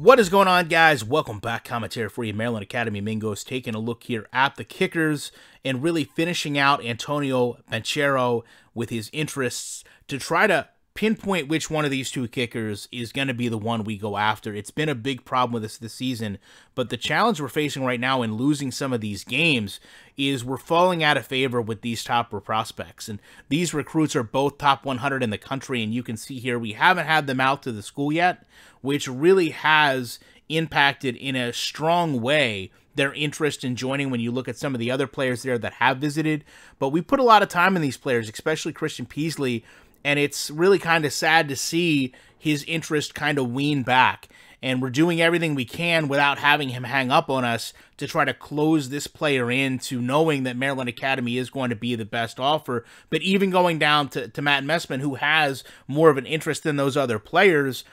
What is going on, guys? Welcome back. Commentary for you, Maryland Academy Mingos, taking a look here at the kickers and really finishing out Antonio Banchero with his interests to try to pinpoint which one of these two kickers is going to be the one we go after. It's been a big problem with us this season, but the challenge we're facing right now in losing some of these games is we're falling out of favor with these top prospects. And these recruits are both top 100 in the country, and you can see here we haven't had them out to the school yet, which really has impacted in a strong way their interest in joining when you look at some of the other players there that have visited. But we put a lot of time in these players, especially Christian PEASLEY, and it's really kind of sad to see his interest kind of wean back. And we're doing everything we can without having him hang up on us to try to close this player into knowing that Maryland Academy is going to be the best offer. But even going down to Matt Messman, who has more of an interest than those other players,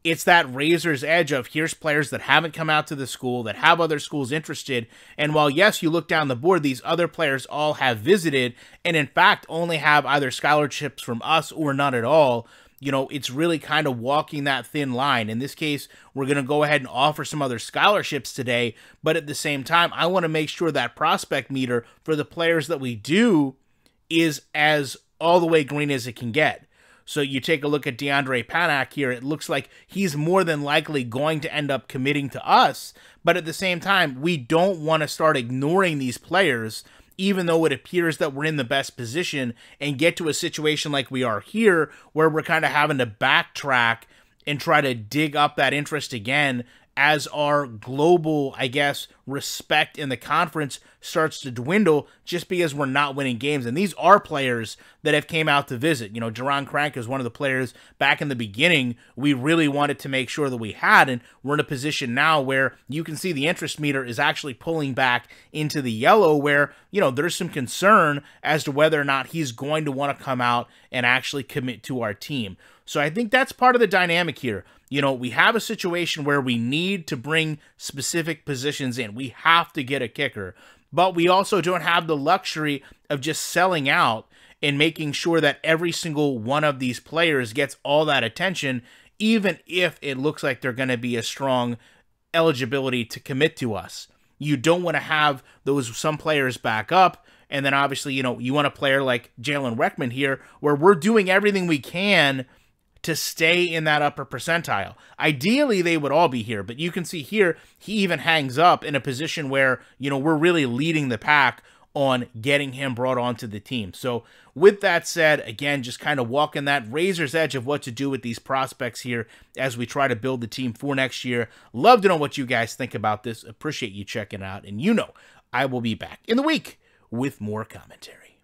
it's that razor's edge of here's players that haven't come out to the school, that have other schools interested. And while, yes, you look down the board, these other players all have visited and, in fact, only have either scholarships from us or none at all. You know, it's really kind of walking that thin line. In this case, we're going to go ahead and offer some other scholarships today. But at the same time, I want to make sure that prospect meter for the players that we do is as all the way green as it can get. So you take a look at DeAndre Panak here, it looks like he's more than likely going to end up committing to us. But at the same time, we don't want to start ignoring these players, even though it appears that we're in the best position, and get to a situation like we are here, where we're kind of having to backtrack and try to dig up that interest again as our global, I guess, respect in the conference starts to dwindle just because we're not winning games. And these are players that have came out to visit. You know, DURON Crank is one of the players back in the beginning we really wanted to make sure that we had, and we're in a position now where you can see the interest meter is actually pulling back into the yellow, where, you know, there's some concern as to whether or not he's going to want to come out and actually commit to our team. So I think that's part of the dynamic here. You know, we have a situation where we need to bring specific positions in. We have to get a kicker, but we also don't have the luxury of just selling out and making sure that every single one of these players gets all that attention, even if it looks like they're going to be a strong eligibility to commit to us. You don't want to have some players back up. And then obviously, you know, you want a player like Jalen Reckman here, where we're doing everything we can to stay in that upper percentile. Ideally, they would all be here, but you can see here, he even hangs up in a position where, you know, we're really leading the pack on getting him brought onto the team. So with that said, again, just kind of walking that razor's edge of what to do with these prospects here as we try to build the team for next year. Love to know what you guys think about this. Appreciate you checking out. And you know, I will be back in the week with more commentary.